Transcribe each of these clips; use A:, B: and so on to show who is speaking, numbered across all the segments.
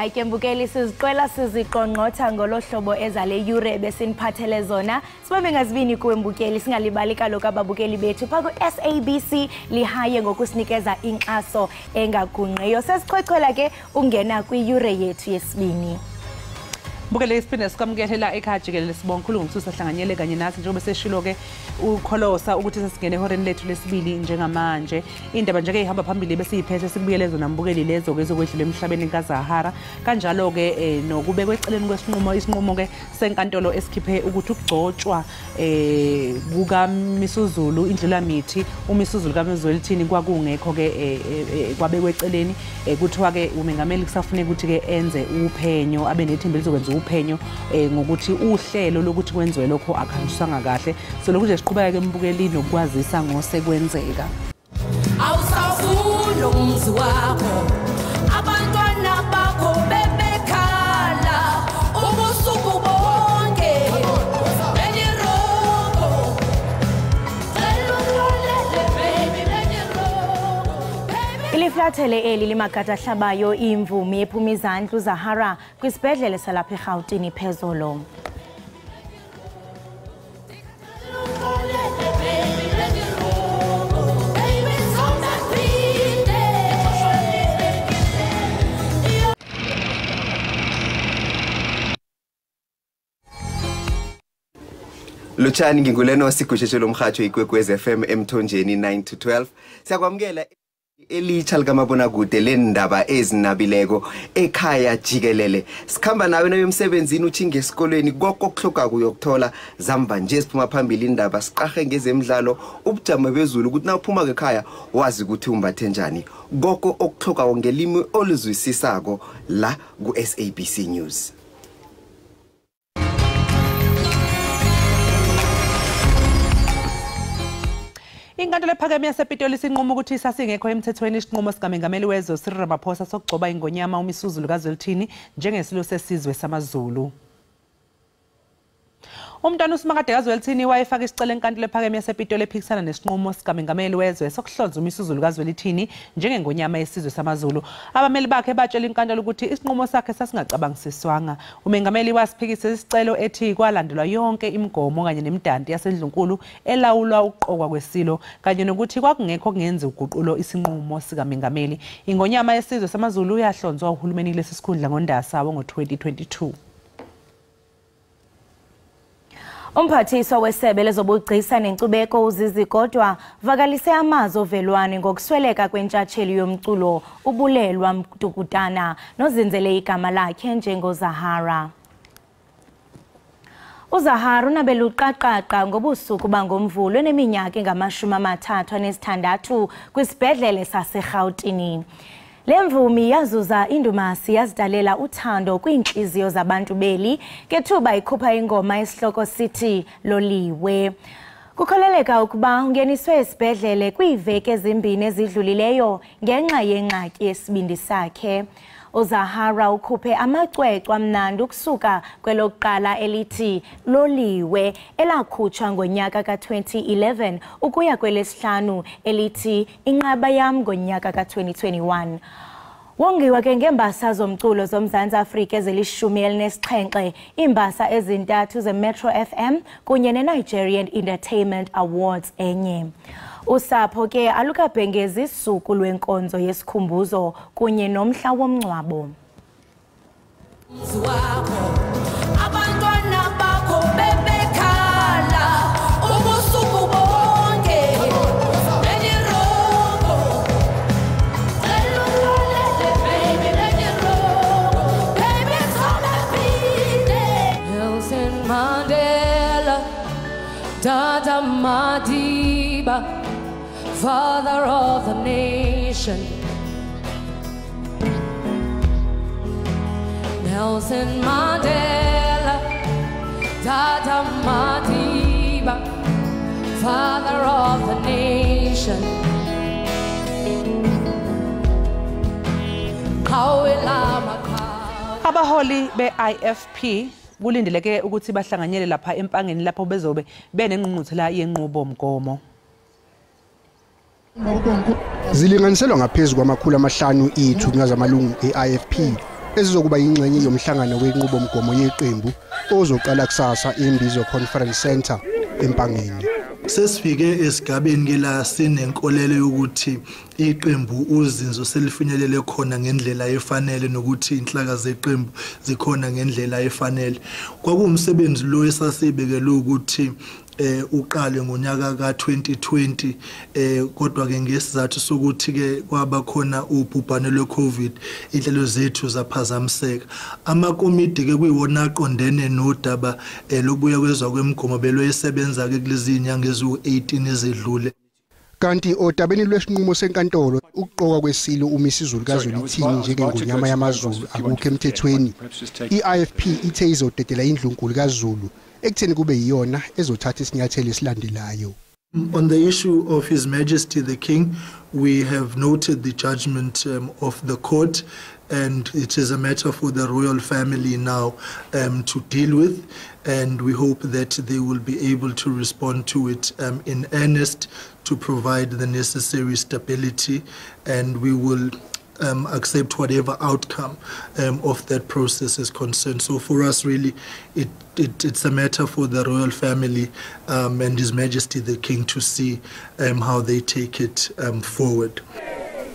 A: Ayike mbukeli siziqwela siziqongqotha ngolohlobo ezale yure besiniphathele zona. Sibambe ngazibini kuwe mbukeli singalibali kaloku ababukeli bethu pha ku-SABC lihaye ngokusinikeza inkxaso engagunqiyo. Sesichwechwela ke ungena kwiyure yethu yesibini.
B: Bukele isiphinde sikamkelela ekhaya Jikelele sibonga khulu ngomsusa hlanganyele kanye nathi njengoba seshilo ke ukholosa ukuthi sesingene ehoreni lethu lesibili njengamanje. Indaba nje ke ihamba phambili bese iphethe sikubuyele zona mbukeli lezo ke zokwedlula emhlabeni kaZahara. Kanjalo ke nokubekwe eceleni kwesinqumo isinqumo ke senkantolo esikhiphe ukuthi ukugcotshwa kuka Misuzulu indlulamithi uMisuzulu kaMzwelithini kwakungekho ke kwabekwe eceleni kuthiwa ke umengameli kusafuneka ukuthi ke enze uphenyo abe nethimba lizokwenza uphenyo ngokuthi uhlelo lokuthi kwenziwe lokho akhanjiswanga kahle so lokuje siqhubeka ke mbukeli nokwazisa ngosekwenzeka
C: awusafundo umzi wakho abantwana bakho bebekhala ubusuku bonke beniroko
A: iliflathele eli limakata hlabayo imvumi ephuma izandla uZahara kwisibhedlele salapha eRhawutini phezolo.
D: Luchani nginguleno sigusheshelo umkhathi ikwekwez FM emthonjeni 9 to 12 siyakwamukela elitsha likamabona kude lendaba ezinabileko ekhaya Jikelele sikhamba nawe nomsebenzini uthinge esikolweni konke okuhloka kuyokuthola zamba nje siphuma phambili indaba siqahe ngezemidlalo ubujamo bezulu ukuthi na uphuma ekhaya wazi ukuthi umbathe njani konke okuhloka ngelimi oluzwisisako la ku SABC News.
B: Inkantolo ephakeme yasePitoli sinqumo ukuthi sasingekho emthethweni isinqumo sikamengameli wezwe Cyril Ramaphosa sokugcoba ingonyama uMisuzulu kaZwelithini njengesilo sesizwe samaZulu. Umntwana uSimakade kaZwelithini wayefaka isicelo enkantolo ephakeme yasePitoli ephikisana nesinqumo sikamengameli wezwe sokuhlonza uMisuzulu kaZwelithini njengengonyama yesizwe samaZulu. Abameli bakhe batshela inkantolo ukuthi isinqumo sakhe sasingacabangisiswanga. Umengameli wasiphikisa isicelo ethi kwalandelwa yonke imigomo kanye nemidanti yasendlunkulu elawulwa ukuqokwa kwesilo kanye nokuthi kwakungekho kungenza uguqulo isinqumo sikamengameli. Ingonyama yesizwe samaZulu yahlonzwa uhulumeni lesisikhundla ngoNdasa ngo-2022.
A: Umphathiswa wesebe lezobugcisa nenkcubeko uZizikodwa vakalise amazwi ovelwane ngokusweleka kwentshatsheli yomculo ubulelwa Mdukutana nozinzele igama lakhe njengoZahara. uZahara unabeluqaqaqa ngobusuku bangomvulo eneminyaka engama-36 kwisibhedlele saseRhawutini. Lemvumi yazuza indumasi yazidalela uthando kwiintliziyo zabantu beli kethuba ikhupha ingoma esihloko sithi Loliwe. Kukholeleka ukuba ungeniswe esibhedlele kwiiveki ezimbini ezidlulileyo ngenxa yengxaki yesibindi sakhe. uZahara ukhuphe amacwecwe amnandi ukusuka kwelokuqala elithi Loliwe elakhutshwa ngonyaka ka-2011 ukuya kwelesihlanu elithi Inqaba Yam ngonyaka ka-2021. Wongiwa ke ngembasa zomculo zomZantsi Afrika ezili-17 iimbasa ezintathu zeMetro FM kunye neNigerian Entertainment Awards enye. Usapho ke alukabhengezi isuku lwenkonzo yesikhumbuzo kunye nomhla womngcwabo.
C: abantwana bakho bebekhala ubusuku bonke beniroko baby Nelson Mandela Dada Madiba Father of the nation Nelson Mandela Dada Madiba Father of the nation
B: Abaholi be-IFP kulindeleke ukuthi bahlanganyele lapha empangeni lapho bezobe benengqungquthela yenqubo mgomo.
E: Zilinganiselwa ngaphezulu kwamakhulu 5 ithunywa zamalungu e-IFP ezizokuba ingxenye yomhlangano wenqubomgomo yeqembu ozoqala kusasa eMbizo Conference Center eMpangeni.
F: Sesifike esigabeni ke la sinenkolelo yokuthi iqembu uzinzo selifinyelele khona ngendlela efanele nokuthi inhlaka zeqembu zikhona ngendlela efanele. Kwakuwumsebenzi lo esasibekele ukuthi uqale ngonyaka ka2020 kodwa ke ngesizathu sokuthi ke kwaba khona ubhubhane lweCovid inhlelo zethu zaphazamiseka. Amakomiti ke kuyiwona aqondene nodaba lokubuya kwezwa kwemigomo belo esebenza ke kulezi inyanga ezu18 ezedlule.
E: Kanti odabeni lwesinqumo senkantolo ukuqoka kwesilo uMisizulu kaZulu ithini njengengonyama yamaZulu akukho emthethweni. IIFP ithe izodedela indlunkulu kaZulu ekutheni kube yiyona ezothatha isinyathelo esilandelayo.
F: On the issue of His Majesty the King, we have noted the judgment of the court, and it is a matter for the royal family now to deal with, and we hope that they will be able to respond to it in earnest to provide the necessary stability, and we will accept whatever outcome of that process is concerned. So for us, really, it's a matter for the royal family and His Majesty the King to see how they take it forward.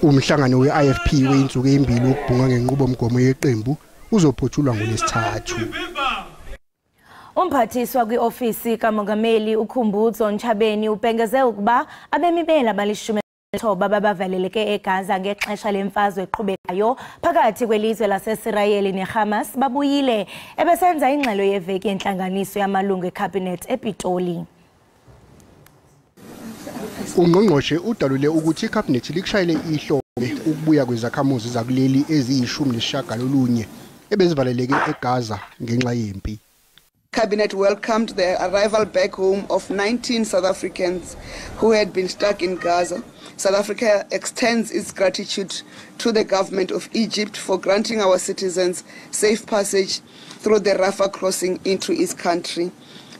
E: Umhlangano we-IFP weinsuku ezimbili ukubhunga ngenqubomgomo yeqembu uzophothulwa ngoLwesithathu.
A: Umphathiswa kwi-ofisi kamongameli uKhumbudzo Nchabeni ubhengeze ukuba abemibela balishumi thoba babavaleleke eGaza ngexesha lemfazwe eqhubekayo phakathi kwelizwe laseIsirayeli neHamas babuyile ebesenza ingxelo yeveki yenhlanganiso yamalungu eCabinet ePitoli.
E: Ungqongqoshe udalule ukuthi iCabinet likushayele ihlombe ukubuya kwezakhamuzi zakuleli eziyi-19 ebezivaleleke eGaza ngenxa yempi.
G: Cabinet welcomed the arrival back home of 19 South Africans who had been stuck in Gaza. South Africa extends its gratitude to the government of Egypt for granting our citizens safe passage through the Rafah crossing into its country.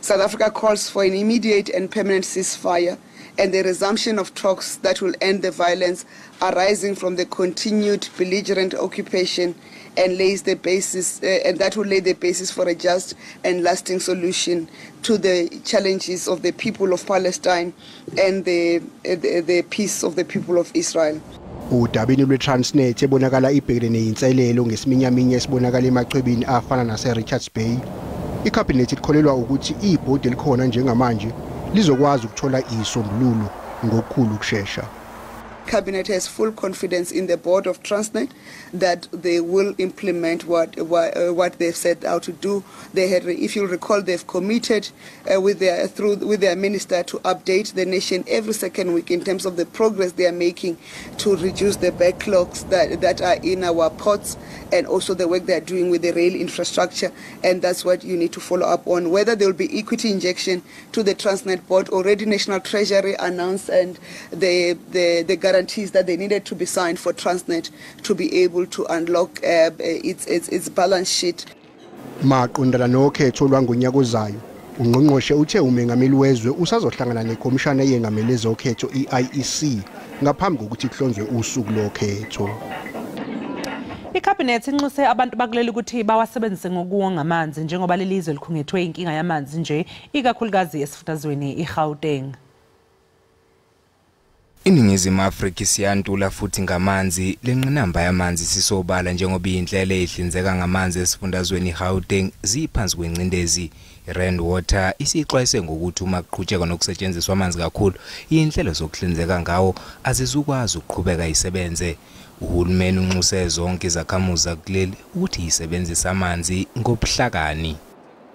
G: South Africa calls for an immediate and permanent ceasefire and the resumption of talks that will end the violence arising from the continued belligerent occupation and lays the basis, and that will lay the basis for a just and lasting solution to the challenges of the people of Palestine and the peace of the people of Israel.
E: Udabeni lweTransnet ebonakala ibhekene neyinselelo ngesiminyaminya esibonakala emachwebini afana naseRichards Bay. iCabinet ikholelwa ukuthi ibhodi elikhona njengamanje lizokwazi ukuthola isombululo ngokukhulu ukusheshsha.
G: Cabinet has full confidence in the board of Transnet that they will implement what they've set out to do. They had, if you recall, they've committed with their minister to update the nation every second week in terms of the progress they are making to reduce the backlogs that are in our ports and also the work they are doing with the rail infrastructure. And that's what you need to follow up on. Whether there will be equity injection to the Transnet board, already National Treasury announced, and the guarantees that they needed to be signed for Transnet to be able to unlock its balance sheet.
E: Maqondana nokhetho lwangonyaka ozayo ungqongqoshe uthe umengameli wezwe usazohlangana nekomishana yengamele zokhetho iIEC ngaphambi kokuthi kuhlonzwe usuku lokhetho.
B: iCabinet inxuse abantu bakuleli ukuthi bawasebenzise ngokuwonga amanzi njengoba lelizwe likhungethwe inkinga yamanzi nje ikakhulukazi esifundazweni iGauteng.
H: Iningizimu Afrika siyantula futhi ngamanzi lenqinamba yamanzi sisobala njengoba inhlelo ehlinzeka ngamanzi esifundazweni iGauteng ziphansi kwencindezi. Rand Water isixwayise ngokuthi uma kuqhutshekwa nokusetshenziswa amanzi kakhulu inhlelo zokuhlinzeka ngawo azizukwazi ukuqhubeka isebenze. Uhulumeni unxuse zonke izakhamuzi zakuleli ukuthi isebenzisa amanzi ngobuhlakani.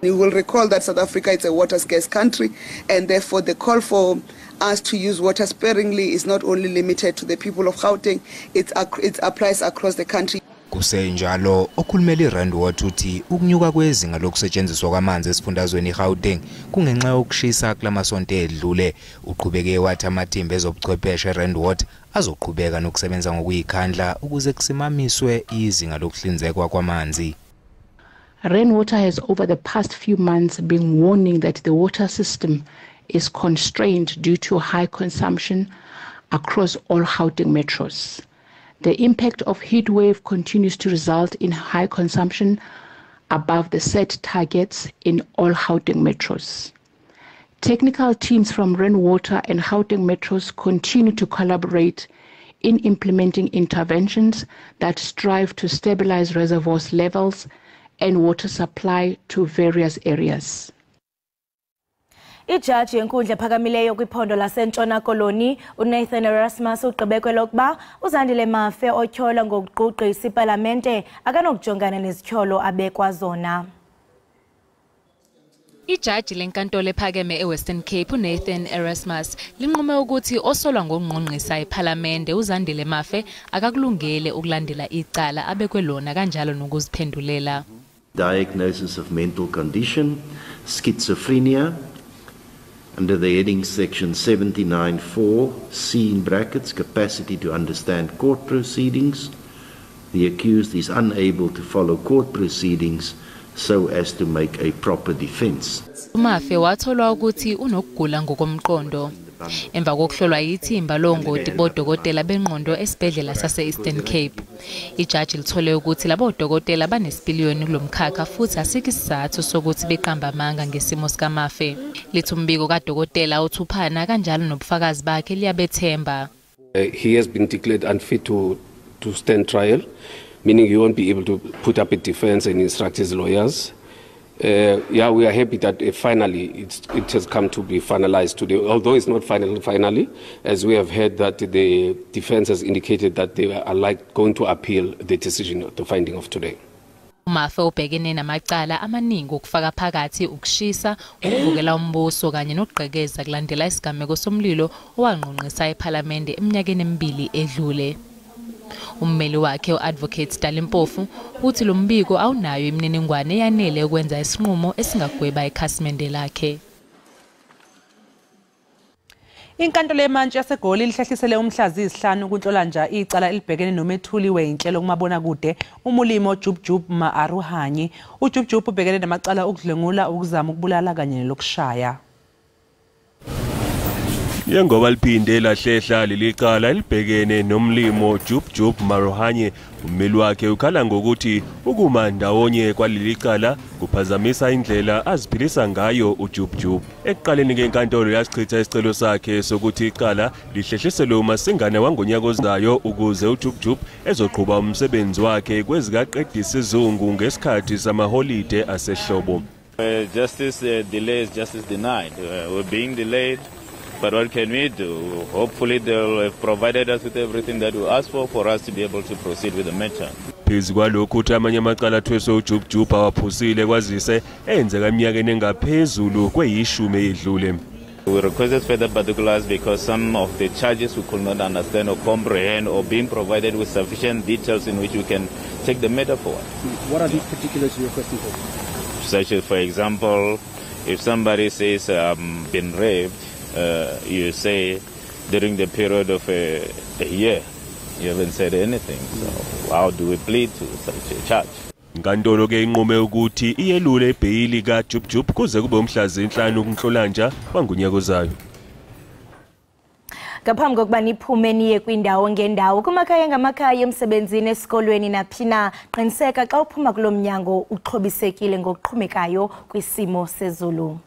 G: You will recall that South Africa is a water scarce country, and therefore the call for us to use water sparingly is not only limited to the people of Gauteng, it applies across the country.
H: Kusenjalo okhulumela iRand Water uthi ukunyuka kwezinga lokusetshenziswa kwamanzi esifundazweni iGauteng kungenxa yokushisa kulamasonto edlule. Uqhubeke wathi amathimba ezobuchwepheshe eRand Water azoqhubeka nokusebenza ngokuyikhandla ukuze kusimamiswe izinga lokuhlinzekwa kwamanzi.
I: Rainwater has over the past few months been warning that the water system is constrained due to high consumption across all Gauteng metros. The impact of heat wave continues to result in high consumption above the set targets in all Gauteng metros. Technical teams from Rainwater and Gauteng metros continue to collaborate in implementing interventions that strive to stabilize reservoirs levels and water supply to various areas.
A: Ijaji yenkundla ephakamileyo kwiphondo laseNtshona Koloni uNathan Erasmus ugqibe lokuba uZandile Mafe otyhola ngokuqugqisa iParlamente akanokujongana nezityholo abekwa zona.
J: Ijaji lenkantolo ephakeme eWestern Cape uNathan Erasmus linqume ukuthi osolwa ngongqongqisa eParlamente uZandile Mafe akakulungele ukulandela icala abekwe lona kanjalo nokuziphendulela.
K: Diagnosis of mental condition, schizophrenia, under the heading section 79(4) C in brackets, capacity to understand court proceedings. The accused is unable to follow court proceedings so as to make a proper defense.
J: Mafe watholwa ukuthi unokugula ngokomqondo. Emva kokuhlolwa yithimba longoti bodokotela bengqondo esibhedlela sase-Eastern Cape. Ijaji lithole ukuthi labo dokotela banesipiliyoni kulomkhakha futhi asikho isizathu sokuthi beqamba amanga ngesimo sikaMafe. Lithi umbiko kadokotela uthuphana kanjalo nobufakazi bakhe liyabethemba.
L: He has been declared unfit to stand trial, meaning he won't be able to put up a defense and instruct his lawyers. Yeah, we are happy that finally it has come to be finalized today, although it's not finally, as we have heard that the defense has indicated that they are going to appeal the decision, the finding of today.
J: Mafe ubhekene namacala amaningi okufaka phakathi ukushisa, ukuvukela umbuso kanye nokugqekeza kulandela isigameko somlilo owangqongqisa eParlamente eminyakeni emibili edlule. Ummeli wakhe uAdvocate Dalimpofu uthi lo mbiko awunayo imininingwane eyanele ukwenza isinqumo esingagweba ikhasimende lakhe.
B: Inkantolo yemantshi yaseGoli lihlehlisele umhlazi isihlanu kuNhlolanja icala elibhekene nomethuli wenhlelo kumabona kude umulimo Jubjub Maaruhanyi. uJubjub ubhekene namacala okudlengula ukuzama ukubulala kanye nelokushaya.
M: Yengoba liphinde lahlehla lelicala elibhekene nomlimo Jubjub Maaruhanyi, ummeli wakhe ukhala ngokuthi ukuma ndawonye kwalelicala kuphazamisa indlela aziphilisa ngayo uJubjub. Ekuqaleni kenkantolo yasichitha isicelo sakhe sokuthi icala lihlehliselwe umasingane wangonyaka ozayo ukuze uJubjub ezoqhubha umsebenzi wakhe kwezikaqedisa izungu ngesikhathi samaholide asehlobo.
N: Justice delays, justice denied. We're being delayed. But what can we do? Hopefully they'll have provided us with everything that we asked for us to be able to proceed with the matter.
M: Phezu kwalokhu uthi amanye amacala athweswe uJubjub awaphusile kwazise enzeka eminyakeni engaphezulu kweyishumi edlule.
N: We requested further particulars because some of the charges we could not understand or comprehend or being provided with sufficient details in which we can take the matter forward.
O: What are these particulars you're requesting for?
N: Such as, for example, if somebody says been raped, you say during the period of a year, you haven't said anything. So how do we plead to such a charge?
M: Inkantolo ke inqume ukuthi iyelule ibhayili kaJubjub kuze kube umhlazi 5 kuNhlolanja wangonyaka ozayo.
A: Ngaphambi kokuba niphume niye kwindawo ngendawo kumakhaya ngamakhaya emsebenzini esikolweni naphina qiniseka xa uphuma kulomnyango uxhobisekile ngokuqhumekayo kwisimo sezulu.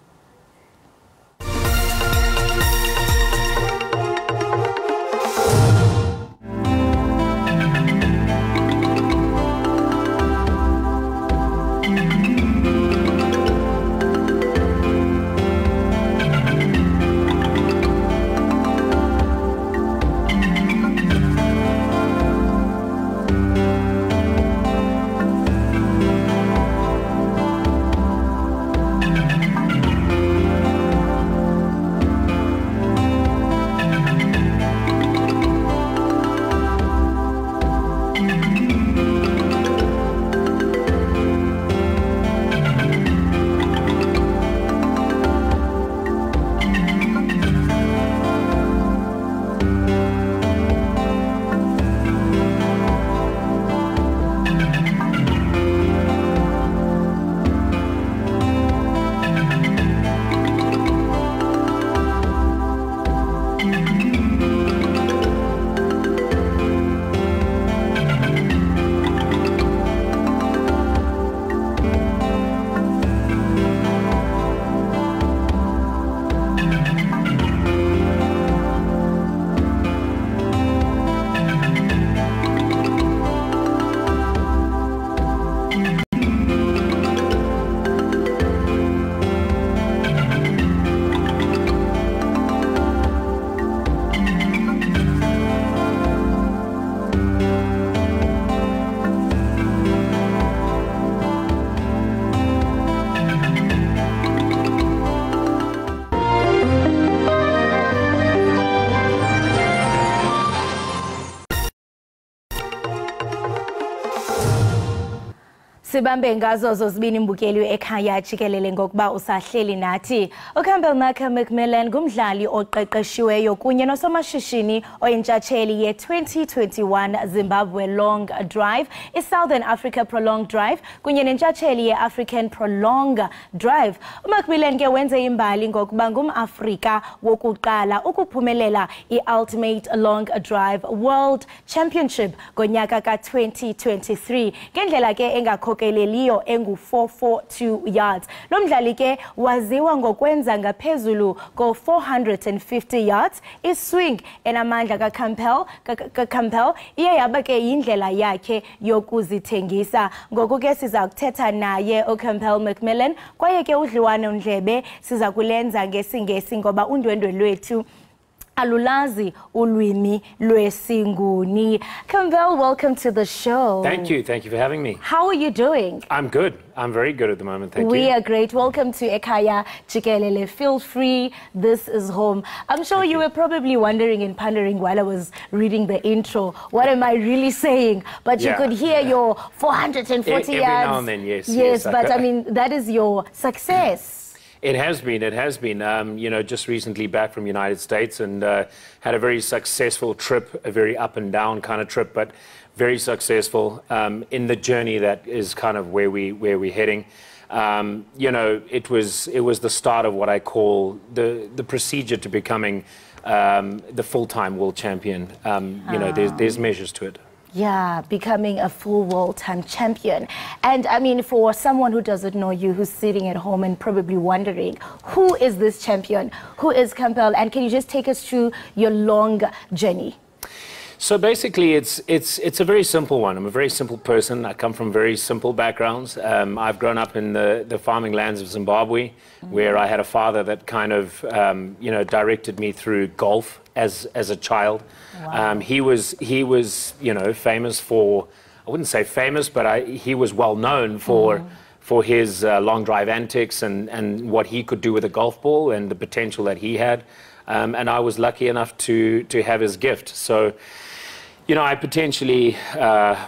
A: Sibambe ngazo zozibini mbukeli Ekhaya Jikelele ngokuba usahleli nathi. uCampbell Macmillan ngumdlali oqeqeshiweyo kunye nosomashishini oyintshatsheli ye-2021 Zimbabwe Long Drive, iSouthern Africa Prolonged Drive kunye nentshatsheli ye-African Prolonged Drive. uMacmillan ke wenze imbali ngokuba ngumAfrika wokuqala ukuphumelela i-Ultimate Long Drive World Championship ngonyaka ka-2023 ngendlela ke engakhokeleliyo engu-442 yards. Lo mdlali ke waziwa ngokwenza ngaphezulu ko-450 yards. Iswing enamandla kaCampbell iye yaba ke yindlela yakhe yokuzithengisa. Ngoku ke siza kuthetha naye uCampbell Macmillan kwaye ke udliwano ndlebe siza kulenza ngesingesi ngoba undwendwe lwethu alulazi ulwimi lwesinguni. Campbell, welcome to the show.
P: Thank you for having me.
A: How are you doing?
P: I'm good. I'm very good at the moment, thank you.
A: We are great. Welcome to Ekhaya Jikelele. Feel free, this is home. I'm sure you were probably wondering and pondering while I was reading the intro, what am I really saying? But you could hear your 440 yards.
P: Every now and then, yes.
A: Yes, but I mean, that is your success.
P: It has been. You know, just recently back from the United States and had a very successful trip, a very up and down kind of trip, but very successful in the journey that is kind of where we're heading. You know, it was the start of what I call the procedure to becoming the full-time world champion. You know, there's measures to it.
A: Yeah, becoming a full world-time champion. And I mean, for someone who doesn't know you, who's sitting at home and probably wondering, who is this champion? Who is Campbell? And can you just take us through your long journey?
P: So basically, it's a very simple one. I'm a very simple person. I come from very simple backgrounds. I've grown up in the farming lands of Zimbabwe, where I had a father that kind of, you know, directed me through golf as a child.
A: Wow.
P: He was, you know, famous for, I wouldn't say famous, but he was well known for his long drive antics and what he could do with a golf ball and the potential that he had. And I was lucky enough to have his gift. So, you know, I potentially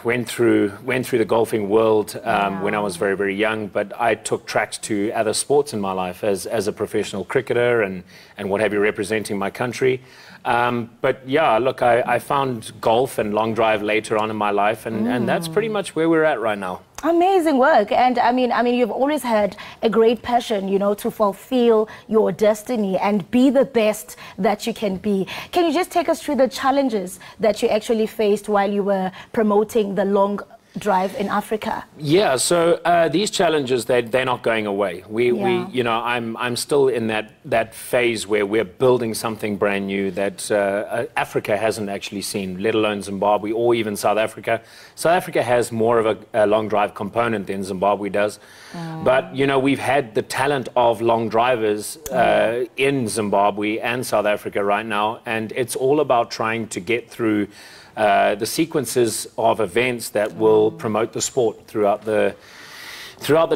P: went through the golfing world when I was very, very young, but I took tracks to other sports in my life as a professional cricketer and what have you, representing my country. But yeah, look, I found golf and long drive later on in my life, and that's pretty much where we're at right now.
A: Amazing work. And I mean, you've always had a great passion, you know, to fulfill your destiny and be the best that you can be. Can you just take us through the challenges that you actually faced while you were promoting the long drive in Africa?
P: Yeah, so these challenges, they're not going away. We you know, I'm still in that phase where we're building something brand new that Africa hasn't actually seen, let alone Zimbabwe or even South Africa. South Africa has more of a long drive component than Zimbabwe does. But, you know, we've had the talent of long drivers in Zimbabwe and South Africa right now, and it's all about trying to get through the sequences of events that will promote the sport throughout the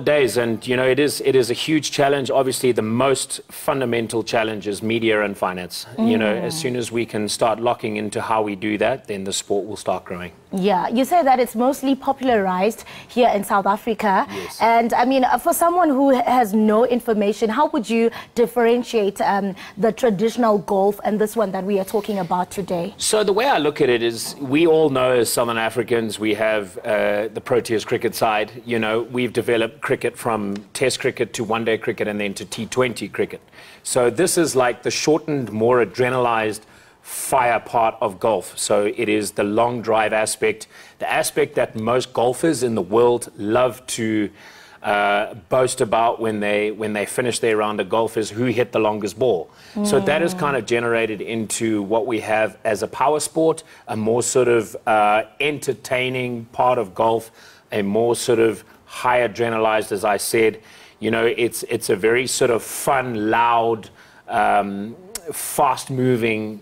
P: days. And you know, it is a huge challenge. Obviously, the most fundamental challenge is media and finance. You know, as soon as we can start locking into how we do that, then the sport will start growing.
A: Yeah, you say that it's mostly popularized here in South Africa.
P: Yes.
A: And I mean, for someone who has no information, how would you differentiate the traditional golf and this one that we are talking about today?
P: So the way I look at it is, we all know as Southern Africans, we have the Proteas cricket side. You know, we've developed cricket from Test cricket to one-day cricket and then to T20 cricket. So this is like the shortened, more adrenalized fire part of golf. So it is the long drive aspect, the aspect that most golfers in the world love to boast about when they finish their round of golf, is who hit the longest ball. So that is kind of generated into what we have as a power sport, a more sort of entertaining part of golf, a more sort of high adrenalized, as I said. You know, it's a very sort of fun, loud, fast moving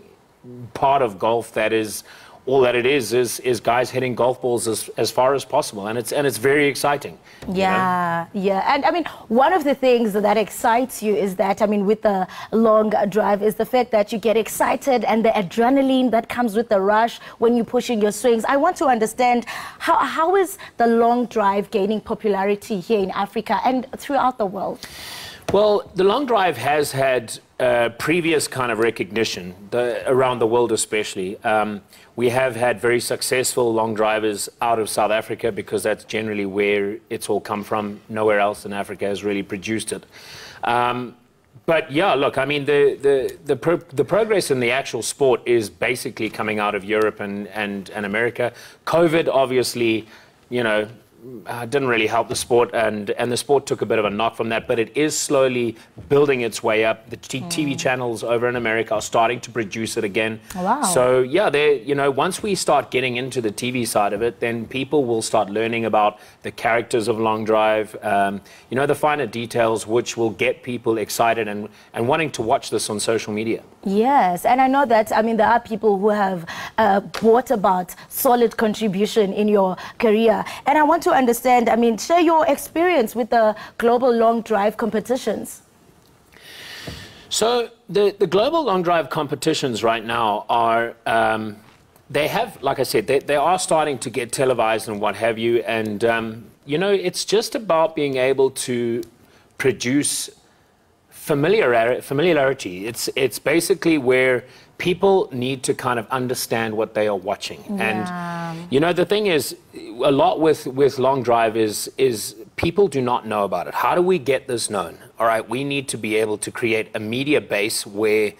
P: part of golf that is all that it is guys hitting golf balls as far as possible, and it's very exciting.
A: Yeah, yeah. And I mean, one of the things that excites you is that, I mean, with the long drive is the fact that you get excited and the adrenaline that comes with the rush when you're pushing your swings. I want to understand how is the long drive gaining popularity here in Africa and throughout the world?
P: Well, the long drive has had previous kind of recognition around the world, especially. We have had very successful long drivers out of South Africa because that's generally where it's all come from. Nowhere else in Africa has really produced it. But yeah, look, I mean, the progress in the actual sport is basically coming out of Europe and America. COVID, obviously, you know, didn't really help the sport, and the sport took a bit of a knock from that, but it is slowly building its way up. The TV channels over in America are starting to produce it again.
A: Wow.
P: So yeah, you know, once we start getting into the TV side of it, then people will start learning about the characters of long drive, you know, the finer details, which will get people excited and wanting to watch this on social media.
A: Yes, and I know that, I mean, there are people who have brought about solid contribution in your career. And I want to understand, I mean, share your experience with the global long drive competitions.
P: So the global long drive competitions right now are, they have, like I said, they are starting to get televised and what have you. And, you know, it's just about being able to produce familiarity. It's basically where people need to kind of understand what they are watching.
A: Yeah.
P: And you know, the thing is, a lot with long drive is people do not know about it. How do we get this known? All right, we need to be able to create a media base where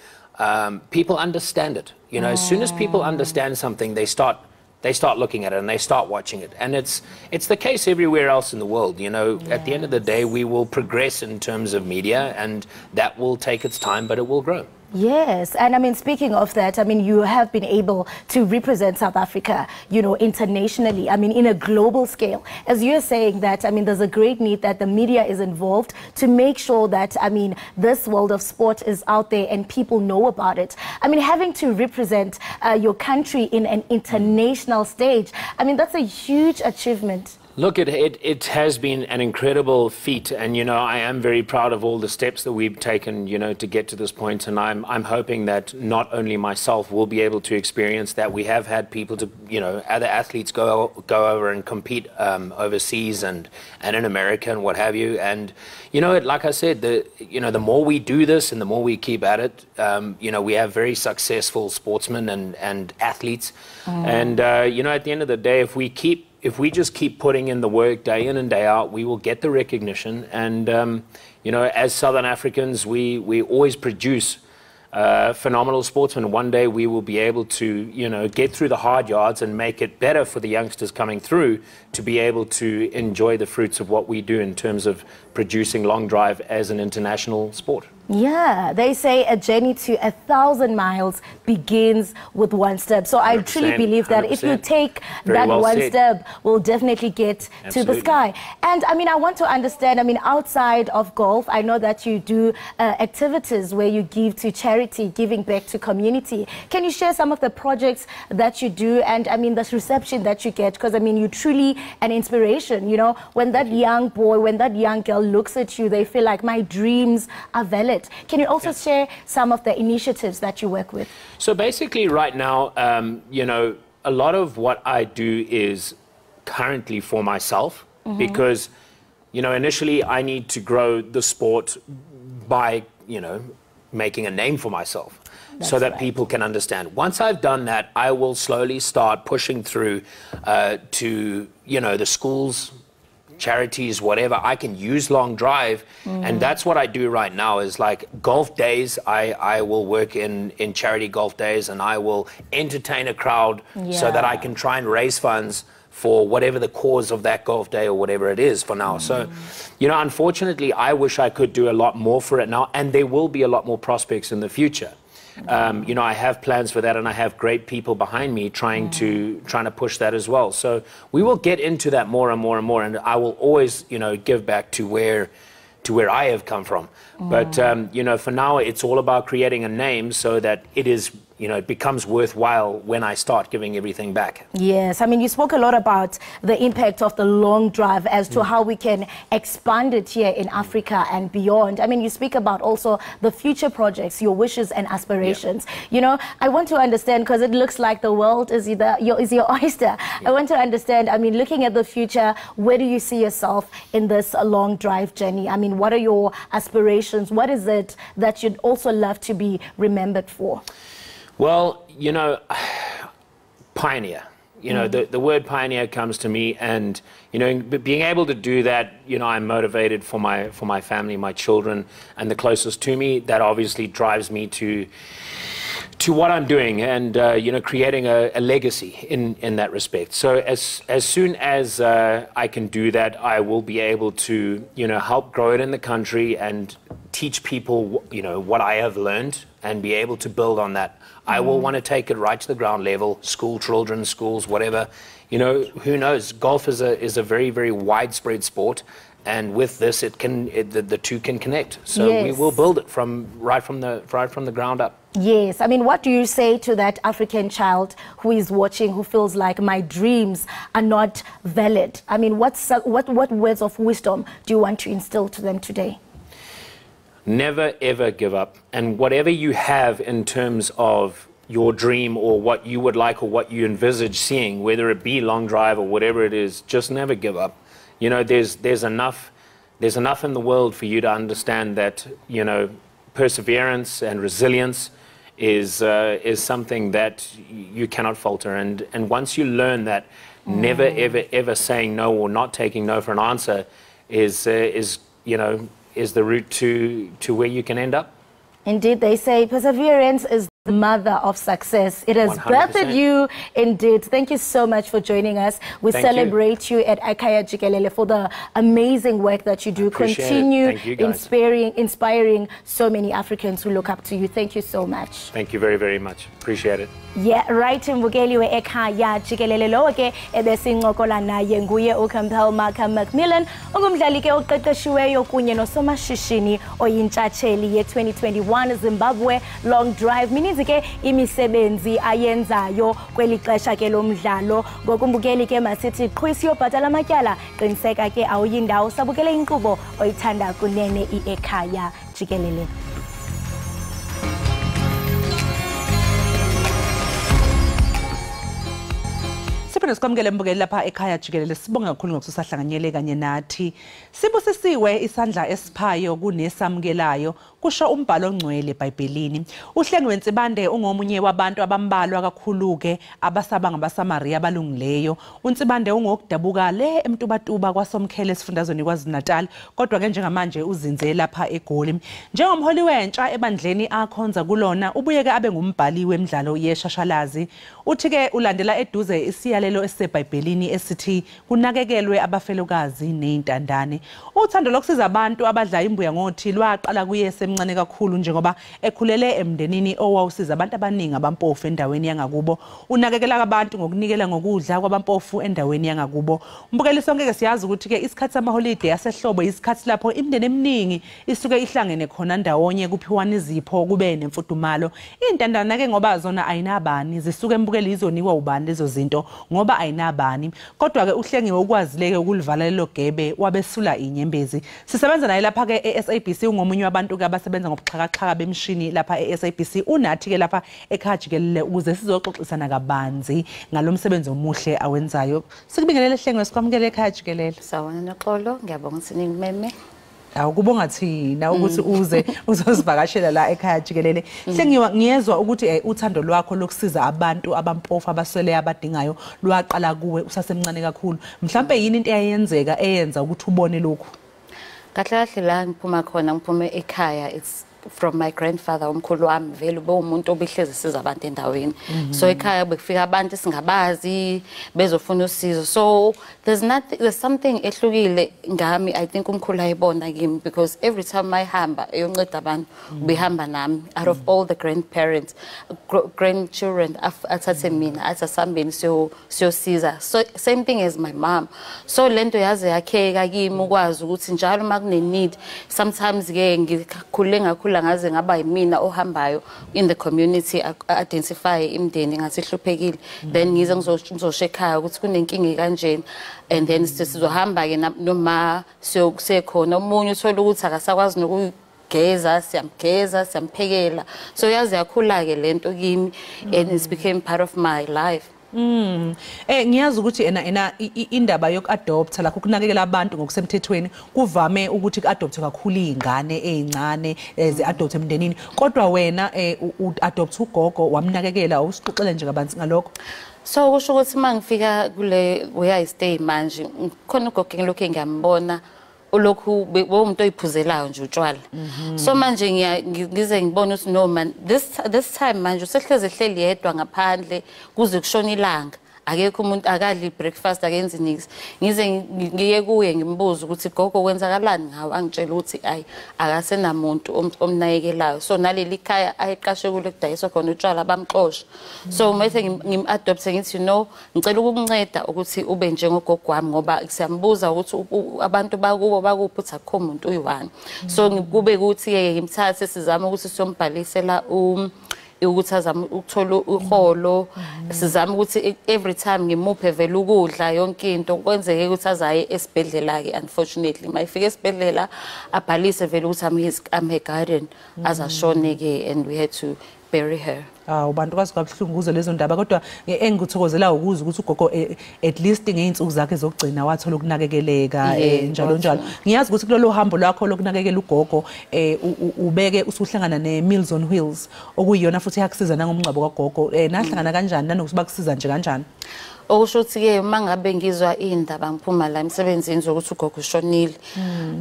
P: people understand it. You know, as soon as people understand something, they start looking at it and they start watching it. And it's the case everywhere else in the world. You know, at the end of the day, we will progress in terms of media, and that will take its time, but it will grow.
A: Yes, and I mean, speaking of that, I mean, you have been able to represent South Africa, you know, internationally, I mean, in a global scale. As you're saying that, I mean, there's a great need that the media is involved to make sure that, I mean, this world of sport is out there and people know about it. I mean, having to represent your country in an international stage, I mean, that's a huge achievement.
P: Look, it has been an incredible feat, and you know, I am very proud of all the steps that we've taken, you know, to get to this point. And I'm hoping that not only myself will be able to experience that. We have had people to, you know, other athletes go over and compete overseas and in America and what have you. And you know, like I said, you know, the more we do this and the more we keep at it, you know, we have very successful sportsmen and athletes. And you know, at the end of the day, if we just keep putting in the work day in and day out, we will get the recognition. And, you know, as Southern Africans, we always produce phenomenal sportsmen. One day we will be able to, you know, get through the hard yards and make it better for the youngsters coming through to be able to enjoy the fruits of what we do in terms of producing long drive as an international sport.
A: Yeah, they say a journey to 1,000 miles begins with one step. So I truly believe that 100%. If you take that one step, we'll definitely get to the sky. And I mean, I want to understand, I mean, outside of golf, I know that you do activities where you give to charity, giving back to community. Can you share some of the projects that you do and, I mean, the reception that you get? Because, I mean, you're truly an inspiration. You know, when that young boy, when that young girl looks at you, they feel like my dreams are valid. Can you also share some of the initiatives that you work with?
P: So basically right now, you know, a lot of what I do is currently for myself because, you know, initially I need to grow the sport by, you know, making a name for myself. So that people can understand. Once I've done that, I will slowly start pushing through to, you know, the schools, charities, whatever. I can use long drive, and that's what I do right now is like golf days. I will work in charity golf days, and I will entertain a crowd so that I can try and raise funds for whatever the cause of that golf day or whatever it is for now. So, you know, unfortunately, I wish I could do a lot more for it now, and there will be a lot more prospects in the future. You know, I have plans for that, and I have great people behind me trying to push that as well. So we will get into that more and more and more, and I will always, you know, give back to where I have come from. But you know, for now, it's all about creating a name so that it is, you know, it becomes worthwhile when I start giving everything back.
A: Yes, I mean, you spoke a lot about the impact of the long drive as to how we can expand it here in Africa and beyond. I mean, you speak about also the future projects, your wishes and aspirations. You know, I want to understand, because it looks like the world is your oyster. I want to understand, I mean, looking at the future, where do you see yourself in this long drive journey? I mean, what are your aspirations? What is it that you'd also love to be remembered for?
P: Well, you know, pioneer. You know, the word pioneer comes to me, and, you know, being able to do that, you know, I'm motivated for my family, my children, and the closest to me. That obviously drives me to what I'm doing, and, you know, creating a legacy in that respect. So as soon as I can do that, I will be able to, you know, help grow it in the country and teach people, you know, what I have learned and be able to build on that. I will want to take it right to the ground level, school children, schools, whatever. You know, who knows? Golf is a very, very widespread sport, and with this, the two can connect. So
A: yes,
P: we will build it right from the ground up.
A: Yes, I mean, what do you say to that African child who is watching, who feels like my dreams are not valid? I mean, what words of wisdom do you want to instill to them today?
P: Never, ever give up. And whatever you have in terms of your dream or what you would like or what you envisage seeing, whether it be long drive or whatever it is, just never give up. You know, there's enough in the world for you to understand that, you know, perseverance and resilience is something that you cannot falter. And once you learn that, never, ever, ever saying no or not taking no for an answer is you know, is the route to where you can end up.
A: Indeed, they say perseverance is the mother of success. It has
P: 100%.
A: birthed you indeed. Thank you so much for joining us. We celebrate you at Ekhaya Jikelele for the amazing work that you do. Continue inspiring so many Africans who look up to you. Thank you so much.
P: Thank you very, very much. Appreciate it.
A: Yeah, right, mbukeli we Ekhaya Jikelele lo ke ebesincokola naye nguye uCampbell Macmillan ongumdlali ke oqeqeshiweyo kunye nosomashishini oyintshatsheli ye-2021 Zimbabwe Long Drive. Mininzi ke imisebenzi ayenzayo kweli xesha ke lomdlalo. Ngokumbukeli ke masithi qhwisi yobhatala amatyala, qiniseka ke awuyindawo sabukele inkqubo oyithanda kunene iEkhaya Jikelele.
B: Siphinde sikwamukele mbukeli lapha Ekhaya Jikelele. Sibonga kakhulu ngokusahlanganyele kanye nathi. Sibusisiwe isandla esiphayo kunesamukelayo, kusho umbhalo ongcwele eBhayibhelini. Uhlengi weNtsibande ungomunye wabantu abambalwa kakhulu ke abasaba ngabaSamaria abalungileyo. uNtsibande ungokudabuka le emtubatuba kwaSomkhele esifundazweni kwaZulu-Natal, kodwa ke njengamanje uzinze lapha eGoli. Njengomholi wentsha ebandleni akhonza kulona, ubuye ke abe ngumbhali wemidlalo yeshashalazi. Uthi ke ulandela eduze isiyalelo esiseBhayibhelini esithi kunakekelwe abafelokazi nezintandane. Uthando lokusiza abantu abadla imbuya ngothi lwaqala kuye semncane kakhulu njengoba ekhulele emndenini owawusiza abantu abaningi abampofu endaweni yangakubo. Unakekela abantu ngokunikela ngokudla kwabampofu endaweni yangakubo. Mbukeli sonke ke siyazi ukuthi ke isikhathi samaholiday asehlobo isikhathi lapho imndeni eminingi isuke ihlangene khona ndawonye kuphiwana izipho kube nemfudumalo. Intandana ke ngoba zona ayinabani zisuke mbukeli izonikwa ubani lezo zinto ngoba ayinabani. Kodwa ke uhlengiwe ukwazileke ukulivala lelo gebe wabesula inyembezi. Sisebenza naye lapha ke eSABC ungomunye wabantu ke abasebenza ngobuxhakaxhaka bemshini lapha eSABC. Unathi ke lapha Ekhaya Jikelele ukuze sizoxoxisana kabanzi ngalomsebenzi omuhle awenzayo. Sikubingelele hlengiwe sikwamukele Ekhaya Jikelele.
Q: Sawona noxolo, ngiyabonga ukuthi ningimeme.
B: Awukubonga thina ukuthi uze uzosivakashela la Ekhaya Jikelele. Ngiyezwa ukuthi uthando lwakho lokusiza abantu abampofu abaswele abadingayo lwaqala kuwe usasemncane kakhulu. Mhlambe yini into eyenzeka eyenza ukuthi ubone lokho?
Q: Kahle kahle la ngiphuma khona ngiphume ekhaya, it's from my grandfather umkhulu wami vele ube umuntu obihlezi siza abantu endaweni. So ekhaya bekufika abantu singabazi bezofuna usizo. So there's something ehlukile ngami, I think umkhulu ayibona kimi, because every time I hamba eyonceda abantu ubehamba nami. Out of all the grandchildren athathe mina athi asambeni siyosiza. So same thing as my mom. So lento yaze yakheka kimi ukwazi ukuthi njalo makune need, sometimes ke ngikhule ngisakhula ngaze ngaba yimina ohambayo in the community identify imndeni ngathi hluphekile then ngize ngizosho ekhaya ukuthi kunenkinga kanjeni and then sizohamba ke noma sekhona umunye uthola ukuthi akasakwazi nokugeza siyamphekela so yazi yakhula ke lento kimi and it became part of my life.
B: Ngiyazi ukuthi ena indaba yokuadopta lakho kunakekela abantu ngokusemthethweni kuvame ukuthi kuadopte kakhulu izingane ezincane ezi-adopte emndenini kodwa wena uadopta ugogo wamnakekela usixoxele nje kabanzi ngalokho.
Q: So kusho ukuthi mangifika kule where I stay manje khona ugogo ngilokho ngiyambona ulokhu umuntu oyiphuzelayo nje utshwala so manje ngize ngibona ukuthi no man this time manje usehleze ehleli yedwa ngaphandle kuze kushona ilanga akekho umuntu akadli breakfast akenzi nix ngize ngiye kuye ngimbuza ukuthi gogo kwenzakalani ngawe angitshela ukuthi ayi akasenamuntu omnayekelayo so naleli khaya ayiqashe kule kudayiswa khona utshwala bamxosha so mase ngim-adopte ngithi ngicela ukukunceda ukuthi ube njengogogo wami ngoba siyambuza ukuthi abantu bakubo bakuphi uthi akukho umuntu uyi-one so kube ukuthi ngimthathe sizama ukuthi siyombhalisela ukuthi azama ukuthola uholo sizama ukuthi every time ngimuphe vele ukudla yonke into kwenzeke ukuthi azaye esibhedlela ke unfortunately mayifika esibhedlela abhalise vele ukuthi I'm her guardian azashone ke and we had to bury her.
B: Ubantu kwazi kabuhlungu kuzo lezo ndaba kodwa engikuthokozela ukuze ukuthi ugogo at least ngeinsuku zakhe zokugcina wathola ukunakekeleka njalo njalo. Ngiyazi ukuthi kulolu hambo lwakho lokunakekela ugogo ubeke usuhlangana ne-Meals on Wheels okuyiyona futhi yakusiza nangomncwabo kagogo nahlangana kanjani nanokuthi bakusiza nje kanjani?
Q: Okusho ukuthi-ke mangabe ngizwa indaba ngiphuma la emsebenzini zokuthi ugogo ushonile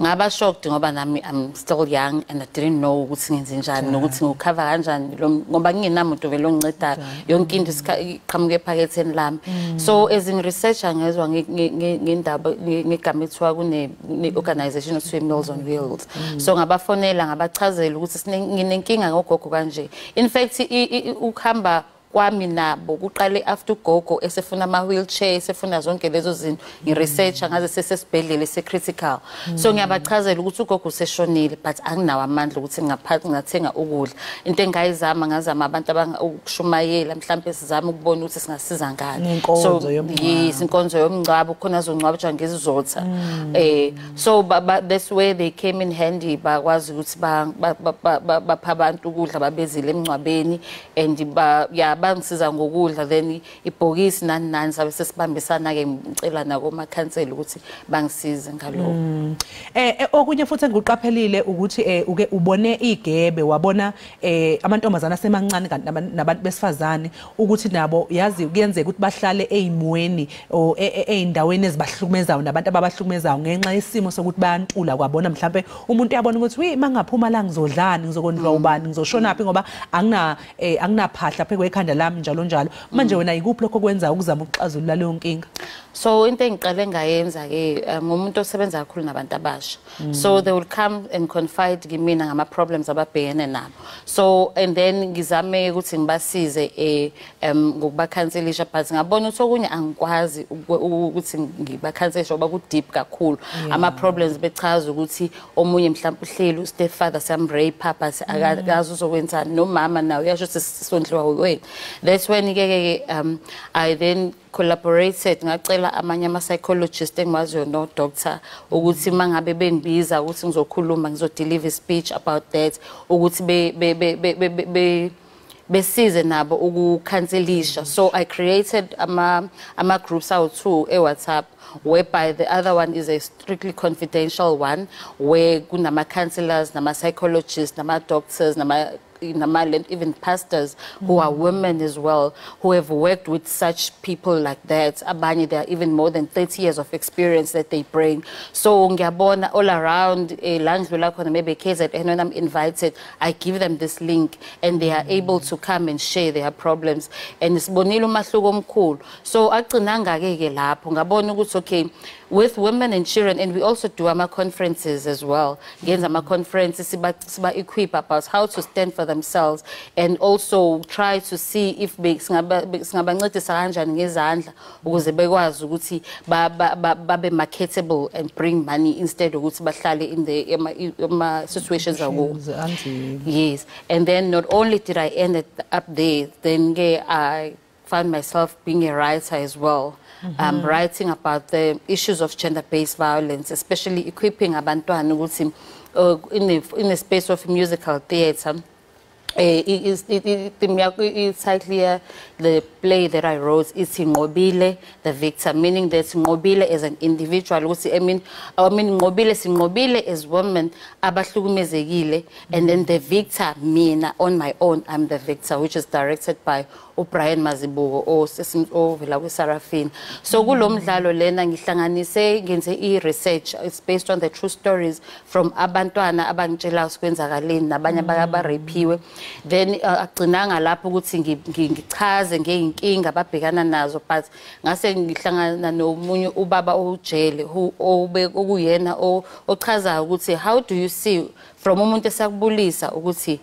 Q: ngaba shocked ngoba nami I'm still young and I didn't know ukuthi ngenze njani nokuthi ngikhava kanjani ngoba ngingenamuntu vele ongicedayo yonke into iqhamuke ephaketheni lami so as ngi-researcher ngezwa ngendaba ngegama ethiwa kune-organization okuthiwa Meals on Wheels so ngabafonela ngabachazela ukuthi nginenkinga ngogogo kanje in fact ukuhamba kwami nabo kuqale after ugogo esefuna ama-wheelchair esefuna zonke lezo zinto ngi-researcher ngaze sesesibhedlela ese-critical so ngiyabachazela ukuthi ugogo useshonile but anginawo amandla ukuthi ngathenga ukudla into engayizama ngazama abantu ukushumayela mhlawumbe sizama ukubona ukuthi singasiza ngani so yes inkonzo yomngcwabo khona azongcwaba ngezizotha so that's where they came in handy bakwazi ukuthi bapha abantu ukudla babezile emngcwabeni and bangisiza ngokudla then ibhokisi nani sabe sesibambisana ke ngicela nako makhansela ukuthi bangisize ngalokho.
B: Okunye futhi engikuqaphelile ukuthi uke ubone igebe wabona amantombazana asemancane kanti nabantu besifazane ukuthi nabo yazi kuyenzeka ukuthi bahlale ezimweni o eindaweni ezibahlukumezayo nabantu ababahlukumezayo ngenxa yesimo sokuthi bayantula kwabona mhlambe umuntu uyabona ukuthi mangaphuma la ngizodlani ngizokondlwa ubani ngizoshona phi ngoba anginaphahla phekwe ekhanda lami njalo njalo manje wena ikuphi lokho kwenza ukuzama ukuxazulula leyo nkinga?
Q: So into engiqale ngayenza ke ngomuntu osebenza kakhulu nabantu abasha so they will come and confide kimina ngama problems ababhekene nabo so and then ngizame ukuthi ngibasize ngokubakhanselisha but ngabona ukuthi okunye angikwazi ukuthi ngibakhanselisha ngoba ku deep kakhulu ama problems bechaza ukuthi omunye mhlawumbe uhleli stepfather samrape but akazi uzokwenzani nomama nawe uyasho ukuthi sisondliwa wena. That's when I then collaborated ngacela amanye ama-psychologist engimaziyo no-doctor ukuthi mangabe bengibiza ukuthi ngizokhuluma ngizodeliver speech about that ukuthi besize nabo ukukhanselisha so I created ama-groups awu-2 e-WhatsApp whereby the other one is a strictly confidential one where kunama-counselors nama-psychologists nama-doctors even pastors who are women as well, who have worked with such people like that. Abanye, there are even more than 30 years of experience that they bring. So ngiyabona all around maybe KZN when I'm invited, I give them this link and they are able to come and share their problems. And it's bonilo mahluko omkhulu. So agcina ngake lapho ngabona ukuthi okay with women and children, and we also do our conferences as well. Again, our conferences about equip about how to stand for themselves, and also try to see if singabancedisa kanjani ngezandla ukuze bekwazi ukuthi babe marketable and bring money instead of ukuthi bahlale in the situations ago. Yes, and then not only did I end up there, then I found myself being a writer as well. Writing about the issues of gender-based violence, especially equipping abantwana ukuthi in the space of musical theatre. It's the play that I wrote is Ngobile, the victor, meaning that Ngobile is an individual. I mean Ngobile is woman abahlukumezekile, and then the victor, mina on my own, I'm the victor, which is directed by Brian Mazibuko or Sarafin. So kulomdlalo lena ngihlanganise ngenze research. It's based on the true stories from abantwana abangitshela ukwenzakaleni nabanye abarapiwe. Then agcinanga lapho ukuthi ngichaze ngeinkinga ababhekana nazo, but ngase ngihlangana nomunye ubaba ojele okuyena ochaza ukuthi how do you see from umuntu esakubulisa ukuthi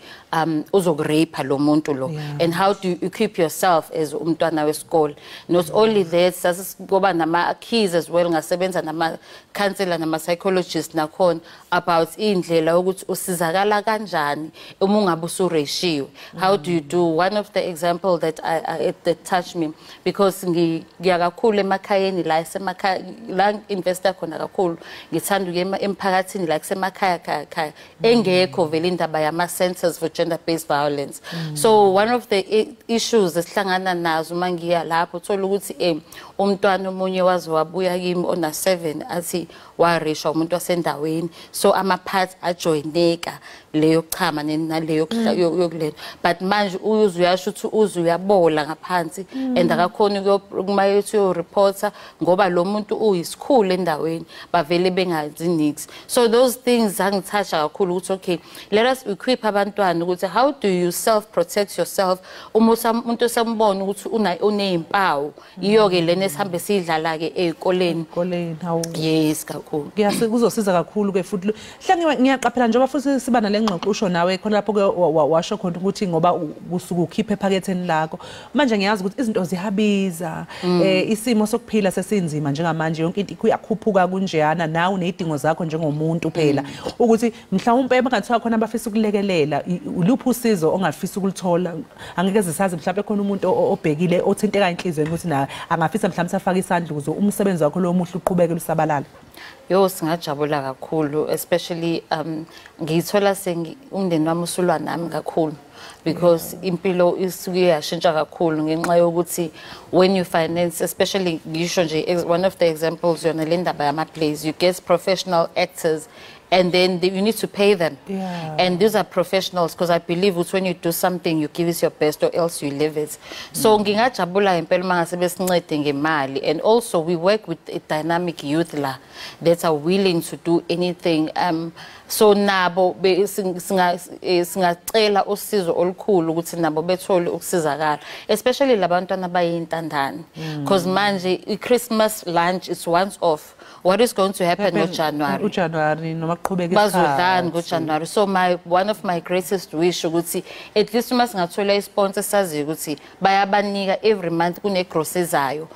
Q: uzogrape lo muntu lo, and how do you equip yourself as umntwana wesikole. Not only that, sasikuba nama keys as well, ngasebenza nama counselor nama psychologist nakhona about indlela ukuthi usizakala kanjani uma ungabe usureshiwe. How do you do? One of the example that that touched me, because ngiya kakhulu emakhayeni la esemakhaya la investor khona kakhulu, ngithanda ukuya emphakathini la kusemakhaya engekho vele indaba yama centers for gender-based violence. So one of the issues esihlangana nazo mangiya lapho thola ukuthi umntwana omunye wazi wabuya kimi ona 7 athi warishwa umuntu wasendaweni, so ama-parts ajoineka leyo chama naleyo yokulena, but manje uyasho ukuthi uyabola ngaphansi and akakhona ukumayethu ureporter ngoba lo muntu uyisikhulu endaweni bavele bengazi nix. So those things angithatha kakhulu ukuthi okay, let us equip abantwana ukuthi how do you self protect yourself uma umuntu esambona ukuthi unezimpawu iyo ke lena esihambe sidlala ke ezikoleni. Yes kakhulu
B: kuzosiza kakhulu ke futhi hlange ngiyaqaphela njengoba futhi siba nale ngxoxo usho nawe khona lapho ke washo khona ukuthi ngoba kusuka ukhiphe ephaketheni lakho manje ngiyazi ukuthi izinto zihabiza isimo sokuphila sesinzima njengamanje yonke into kuyakhuphuka kunjeyana nawe unezidingo zakho njengomuntu phela ukuthi mhlawumbe emakathiwa khona abafisa ukulekelela uluphi usizo ongafisa ukulithola angeke zisazi mhlawumbe khona umuntu obhekile othinteka inhlizweni ukuthi na angafisa mhlawumbe afake isandla ukuze umsebenzi wakho lo muhle uqhubeke lusabalala.
Q: Yo singajabula kakhulu, especially ngithola umndeni wami usulwa nami kakhulu, because impilo isuke yashintsha kakhulu ngenxa yokuthi when you finance, especially ngisho nje one of the examples yona le ndaba yama plays, you get professional actors and then you need to pay them. And these are professionals, because I believe when you do something you give it your best or else you live it. So ngingajabula impela mangase besincede ngemali, and also we work with a dynamic youth la that are willing to do anything. So nabo singacela usizo olukhulu ukuthi nabo bethole ukusizakala, especially labantwana abayintandane, because manje iChristmas lunch is once off. What is going to happen in January? January. So one of my greatest wish ukuthi at least uma singathola isponsor sazi ukuthi bayabanika every month kune groceries ayo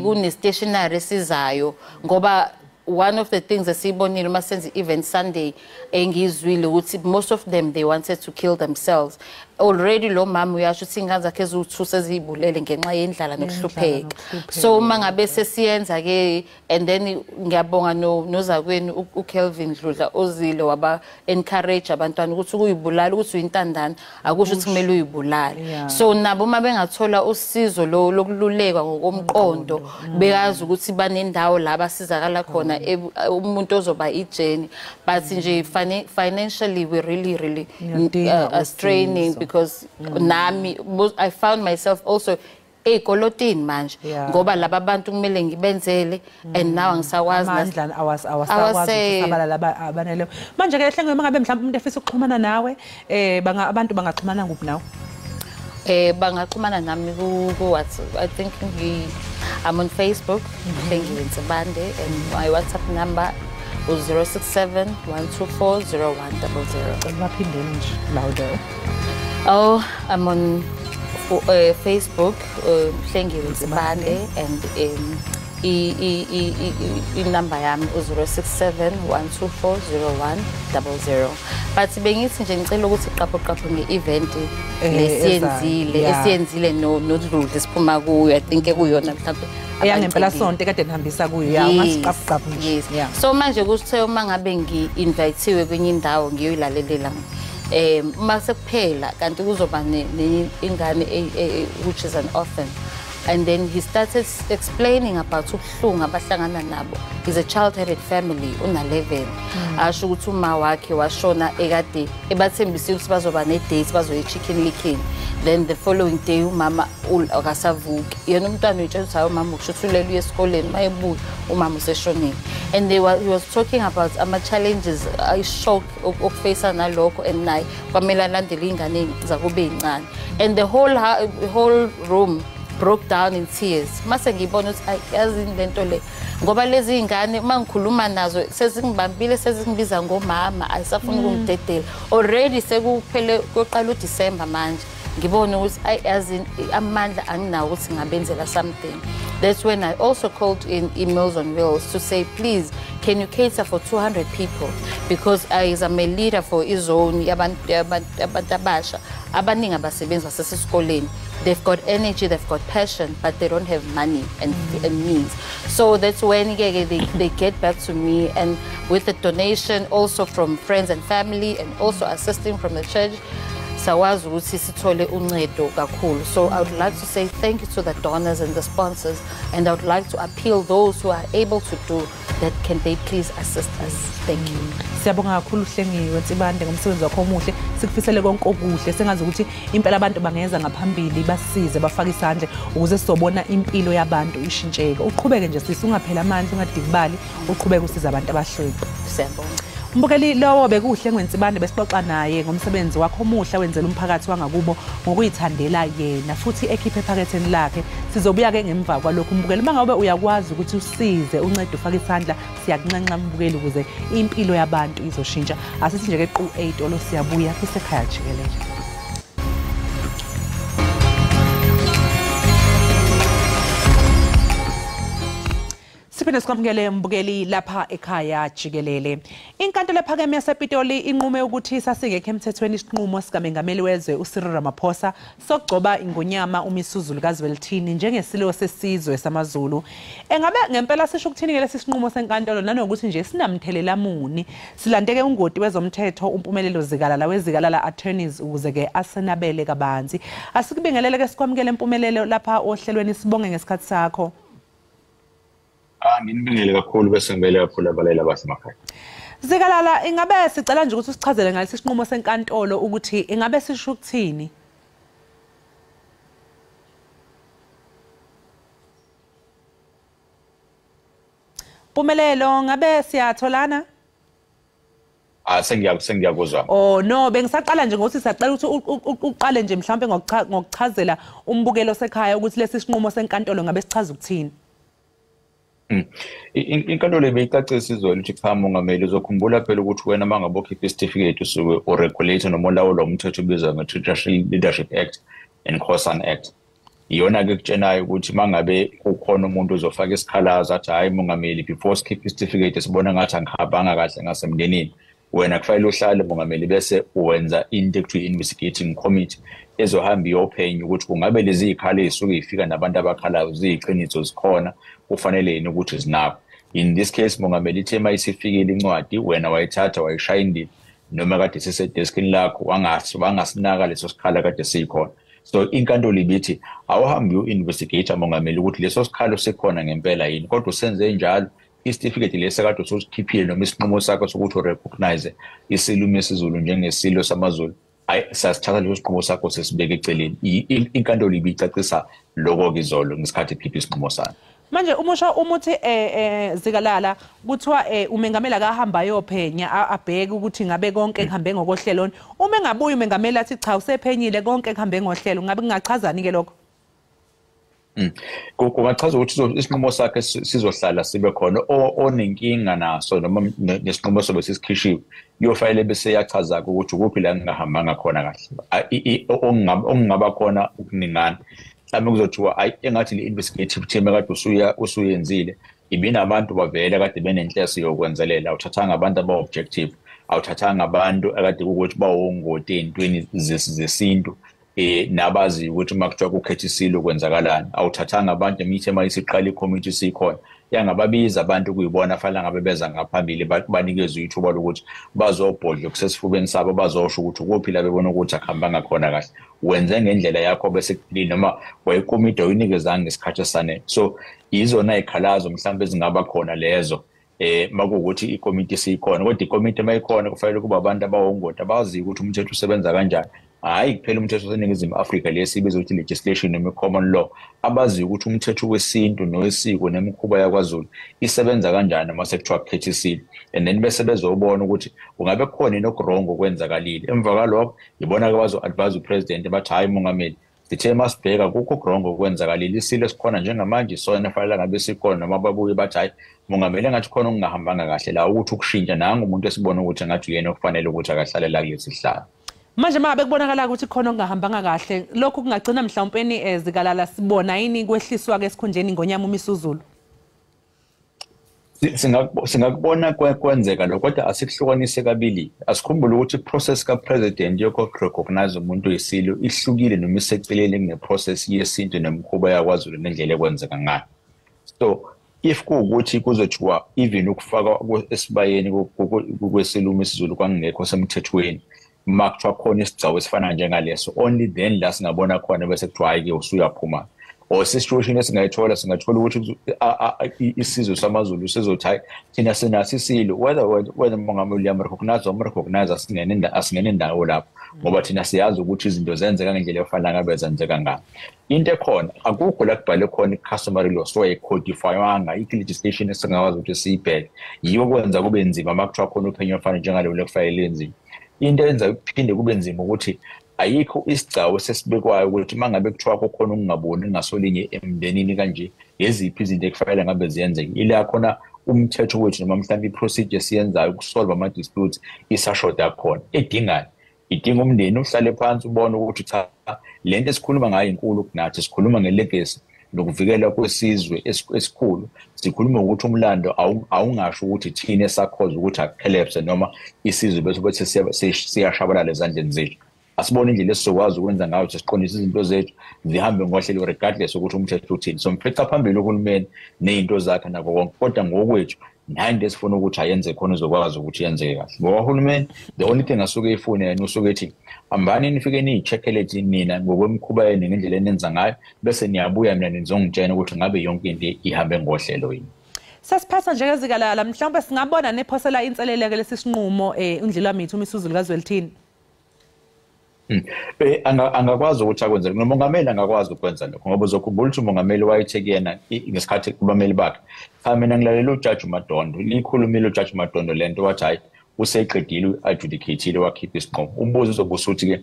Q: kune stationery sizayo, ngoba one of the things esibonile uma senze even Sunday engizwile ukuthi most of them they wanted to kill themselves. Already lo mama uyasho ukuthi ingane zakhe ezu2 sezibulele ngenxa yendlala nokuhlupheka. So uma ngabe sesiyenza ke, and then ngiyabonga nozakwenu uKelvin Dludla ozile waba encourage abantwana ukuthi ukuyibulala ukuthi uyintandane akusho ukuthi kumele uyibulale. So nabo uma bengathola usizo lokululekwa ngokomqondo beyazi ukuthi banendawo la basizakala khona umuntu ozoba ijeni, but nje financially we really straining, because I found myself also ekolotini manje ngoba laba abantu kumele ngibenzele, and now angisakwazi
B: amandla awasakwazi ukusabalala abanele manje ke hlenge mangabe mhlawumbe umuntu efisa ukuxhumana nawe abantu bangaxhumana nguphi nawe?
Q: Bangaxhumana nami ku WhatsApp. I think I'm on Facebook, Izindaba, and my WhatsApp number was 067 124 0100.
B: Louder.
Q: Oh, I'm on Facebook, Izindaba, and number yami 067 124 0100. But bengithi nje ngicela ukuthi iqapho nge-event lesiyenzile nodludlu siphuma kuyo. I think ekuyona mhlawumbe
B: ngempela sonke kade nihambisa kuyo ya ngasiqaphu
Q: nje. So manje kusithe uma ngabe ngi-invitewe kwenye indawo ngiyoyilalela uma sekuphela kanti kuzoba ingane which is an orphan. And then he started explaining about ubuhlungu abahlangana nabo. He's a child-headed family, una-11. Asho ukuthi uma wakhe washona ekade ebathembise ukuthi bazoba ne-date bazoya eChikelele. Then the following day umama akasavuki. Yena umntwana uyitshela ukuthi hayi umama ukusho ukuthi ulele uye esikoleni mayebuya umama useshonile. And he was talking about ama-challenges shock okufeyisa nalokho and naye kwamele alandele iy'ngane zakube ey'ncane. And the whole room broke down in tears. Mase ngibona ukuthi yazi lento le ngoba lezi ingane mangikhuluma nazo sezingibambile sezingibiza ngomama ayisafuni ukungidedela. Already sekuphele koqala uDecember manje ngibona ukuthi yazi amandla anginawo ukuthi ngabenzela something. That's when I also called in emails on Wheels to say, please, can you cater for 200 people? Because as I'm a leader for izone, abantabasha, abaningi abasebenzi basesikoleni. They've got energy, they've got passion, but they don't have money and means. So that's when they get back to me, and with a donation also from friends and family, and also assisting from the church. So I would like to say thank you to the donors and the sponsors, and I would like to appeal those who are able to do that, can they please assist us. Thank you.
B: Siyabonga kakhulu Hlengiwe Ntsibande ngomsebenzi wakho omuhle. Sikufisele konke okuhle. Sengazi ukuthi impela abantu bangeza ngaphambili basize bafaka isandla ukuze sizobona impilo yabantu ishintsheke. Uqhubeke nje sisi ungaphela amandla ungadikibali uqhubeke usiza abantu abahlwempu.
Q: Siyabonga.
B: Mbukeli lowo bekuhle ngwensibande besixoxa naye ngomsebenzi wakho omuhle wenzela umphakathi wangakubo ngokuyithandela yena futhi ekhiphe ephaketheni lakhe. Sizobuya ke ngemva kwalokho mbukeli mangabe uyakwazi ukuthi usize uncede ufaka isandla siyakuncanca mbukeli ukuze impilo yabantu izoshintsha. Asithi nje ke qu 8 olo siyabuya kusekhaya Jikelele. Siphinde sikwamukele mbukeli lapha ekhaya Jikelele. Inkantolo ephakeme yasePitoli inqume ukuthi sasingekho emthethweni isinqumo sikaMengameli wezwe uCyril Ramaphosa sokugcoba ingonyama uMisuzulu kaZwelithini njengesilo sesizwe samaZulu. Engabe ngempela sisho ukuthini ke lesi sinqumo senkantolo nanokuthi nje sinamthelela muni. Silandeke ungoti wezomthetho umpumelelo zikalala wezikalala attorneys ukuze ke asenabele kabanzi. Asikubingelele ke sikwamukele impumelelo lapha ohlelweni sibonge ngesikhathi sakho.
R: Nginibingele kakhulu bese ngibele kakhulu abalayeli abasemakhaya.
B: Zikalala ingabe sicela nje ukuthi usichazele ngalesi sinqumo senkantolo ukuthi ingabe sisho ukuthini? Pumelelo ngabe siyatholana?
R: Sengiyakuzwa.
B: Oh no bengisaqala nje ngokuthi siyacela ukuthi uqale nje mhlawumbe ngokuchazela umbukelo sekhaya ukuthi lesi sinqumo senkantolo ngabe sichaza ukuthini?
R: Inkantolo beyicacisa izolo ukuthi cha mongameli uzokhumbula phela ukuthi wena mangabe ukhipha isitifiketi usuke uregulator noma ulawula umthetho obizwa nge-Traditional Leadership Act and Khosan Act. Iyona ke kutshenayo ukuthi mangabe kukhona umuntu uzofaka isikhalazo athi hayi mongameli before sikhipha isitifiketi sibona ngathi angihambanga kahle ngasemndenini, wena kufanele uhlale mongameli bese uwenza into ekuthiwa investigating committee ezohamba iyophenye ukuthi kungabe lezi ikhalo ezisuke ifika nabantu abakhalayo ziyiqiniso zikhona kufanele yini ukuthi zinakho. In this case mongameli ithema isifikile incwadi wena wayithatha wayishaya indini noma kade sisedeskini lakho wangasinaka leso sikhala kade sikhona. So inkantolo ibithi awuhambi uinvestigate mongameli ukuthi leso sikhalo sikhona ngempela yini, kodwa usenze njalo isitifiketi lesi kade usikhiphile noma isinqumo sakho sokuthi urecognize isilumi esiZulu njengesilo samaZulu sasithatha leso sinqumo sakho sesibeke eceleni. Inkantolo ibicacisa lokho ke izolo ngesikhathi ikhipha isinqumo sakho.
B: Manje umusho umuthi Zikalala kuthiwa umengameli akahamba yophenya abheke ukuthi ngabe konke kuhambe ngokohlelo. Uma engabuya umengameli athi cha usephenyile konke kuhambe ngohlelo ngabe kungachazani ke lokho?
R: Kungachaza ukuthi isinqumo sakhe sizohlala sibe khona onenkinga naso noma nesinqumo sobe sisikhishiwe kuyofanele bese yachaza ukuthi ukuphi la ngahambanga khona kahle ongaba khona ukuningana mhlawumbe kuzothiwa ayi engathi le-investigative team kade usuyenzile ibinabantu bavele kade benenhleso yokwenzelela awuthathanga abantu aba-objective awuthathanga abantu akade ukuthi bawongoti ey'ntweni zesintu nabazi ukuthi makuthiwa kukhethisile ukwenzakalani awuthathanga abantu emithe mayisiqala i-committee sikhona yangababiza abantu kuyibona fanele ngabe beza ngaphambili banikezwe ithuba lokuthi bazobhodla kusesifubeni sabo bazosho ukuthi ukuphi la bebona ukuthi akuhambanga khona kahle wenze ngendlela yakho bese kulini noma wayikomiti oyinikezanga ngesikhathi esanele so izona ikhalazo mhlawumbe ezingaba khona lezo makuwukuthi ikomiti sikhona kodwa ikomiti mayikhona kufanele kuba abantu abawongoti abazi ukuthi umthetho usebenza kanjani hayi kuphela umthetho waseNingizimu Afrika lesibiza ukuthi legislation noma common law abazi ukuthi umthetho wesintu nowesiko nemikhuba yakwaZulu isebenza kanjani uma sekuthiwa kukhethisile and then bese bezobona ukuthi ungabe khona inokurongo kwenzakalile emva kwalokho ibona ke bazo-advise upresident bathi hayi mongameli sithe masibheka kukho kurongo kwenzakalile isilo esikhona njengamanje sona fanele ngabe sikhona noma babuye bathi hayi mongameli engathi khona okungahambanga kahle la ukuthi ukushintsha nangu umuntu esibona ukuthi engathi uyena okufanele ukuthi akahlale la kulesi sihlalo.
B: Manje mabe kubonakala ukuthi khona okungahambanga kahle lokho kungagcina mhlawumpeni Zikalala sibona yini kwehliswa ke esikhundleni ngonyama uMisuzulu?
R: Singakubona kwenzeka lokho kodwa asikuhlukanise kabili asikhumbule ukuthi process ka president yokho recognize umuntu oyisilo ihlukile noma iseceleni kuneprocess yesintu nemikhuba yakwaZulu nendlela ekwenzeka ngayo so if kuwukuthi kuzothiwa even ukufaka esibayeni kwesilo uMisuzulu kwangekho semthethweni makuthiwa khona isigcawu esifana njengaleso only then la singabona khona bese kuthiwa hayi ke usuyaphuma or situation esingayithola singathola ukuthi isizwe samaZulu sizothi hayi thina sinaso isilo whether mongameli recognize asingene indawo lapho ngoba thina siyazi ukuthi izinto zenzeka ngendlela efanele ngabe zenzeka ngayo into ekhona akukho la kubhale khona i-customary law so ayicodifywanga i-legislation esingakwazi ukuthi siyibheke yiyo kwenza kube nzima makuthiwa khona uphenyo ofana njengalo lekufanele enzima into enza kuphinde kube nzima ukuthi ayikho isigcawu sesibekwayo ukuthi mangabe kuthiwa khona ukungaboni ngasolinye emndenini kanje eziphi izinto ekufanele ngabe ziyenzeke ila khona umthetho wethu noma mhlawumbe iprocedure siyenzayo ukusolve ama-disputes isashoda khona idinga umndeni uhlale phansi ubone ukuthi cha lento esikhuluma ngayo inkulu kunathi sikhuluma ngelegacy nokuvikela kwesizwe esikhulu sikhuluma ukuthi umlando awungasho ukuthi thina esakhoza ukuthi akucollapse noma isizwe bese siyashabalala ezandleni zethu asibone indlela esizokwazi ukwenza ngayo ukuthi siqondise izinto zethu zihambe ngohlelo regardless ukuthi umthetho uthini so mfetha phambili uhulumeni nezinto zakhe nako konke kodwa ngokwethu nayo into esifuna ukuthi ayenze khona uzokwazi ukuthi yenzeke kahle ngoba uhulumeni the only thing asuke ifune yena usuke ethi ambani nifike niyicheckele nina ngokwemikhuba yenu ngendlela enenza ngayo bese niyabuya mina nizongitshela ukuthi ngabe yonke into ihambe ngohlelo yini.
B: Sasiphatha nje Zikalala mhlawumbe singabona nephosela inseleleke lesi sinqumo uNdlela mithi uMisuzulu kaZwelithini.
R: Angakwazi ukuthi akwenze nomongameli angakwazi ukwenza lokho ngoba uzokhumbula ukuthi umongameli wayethe kuyena ngesikhathi kubameli bakhe cha mina ngilalela uJudge Madondo likhulumile uJudge Madondo lento wathi hayi useqedile uadjudicateile wakhipha isinqumo umbuzo uzobusa ukuthi ke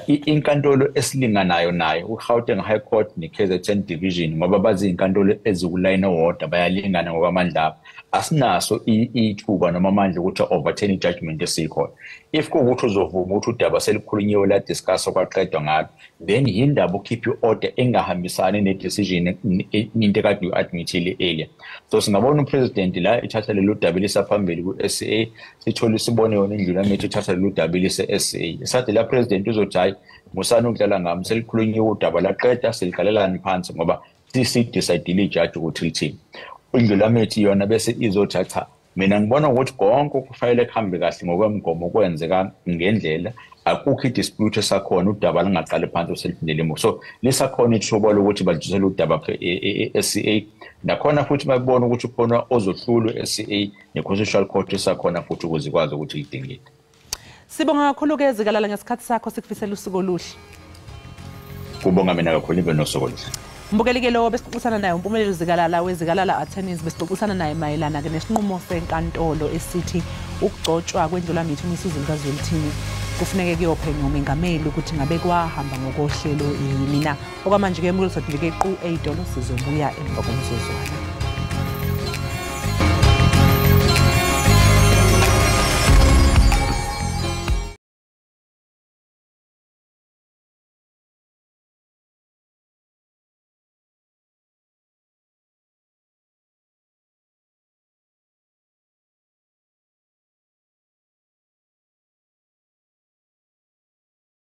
R: inkantolo esilinganayo nayo uGauteng High Court neKZN Division ngoba bazi inkantolo ezikuline order bayalingana ngokwamandla abo asinaso ithuba noma amandla ukuthi overturn judgment esikhona if kuwukuthi uzovuma ukuthi udaba selikhulunyiwe la discuss okwaqedwa ngalo then yindaba ukhipha iorder engahambisani nedecision into kade uadmithile earlier so singabona upresident la ithatha lelo daba lisaphambili ku-SA sithola isibone yona indlela methi ithatha lelo daba lise-SA sathi la president uzothi hayi musana ukudlala ngami selikhulunyiwe udaba laqeda seligalelani phansi ngoba sisidecide ijudge ukuthi lithini indlela methi yona bese izothatha mina ngibona ukuthi konke kufanele kuhambe kahle ngokwemgomo kwenzeka ngendlela akukho idispute esakhona udaba lingaqale phansi uselifindele imuso so lisakhona ithuba lokuthi bajusele udaba e-SCA nakhona futhi bayibona ukuthi khona ozohlulwe e-SCA ne-Constitutional Court esakhona futhi ukuze ikwazi ukuthi idingile.
B: Sibonga kakhulu Zikalala ngesikhathi sakho sikufisela usuku oluhle.
R: Kubonga mina kakhulu ibe nosuku oluhle.
B: Mbukeli ke lo besixoxisana naye uMpumelelo Zikalala weZikalala Attorneys besixoxisana naye mayelana ke nesinqumo senkantolo esithi ukugcotshwa kwendlulamthetho uMisuzulu kaZwelithini kufuneke kuyophenywa umengameli ukuthi ngabe kwahamba ngokohlelo yini na. Okwamanje ke eMukelo Sodileke qu 8 sizobuya emva komzuzwana.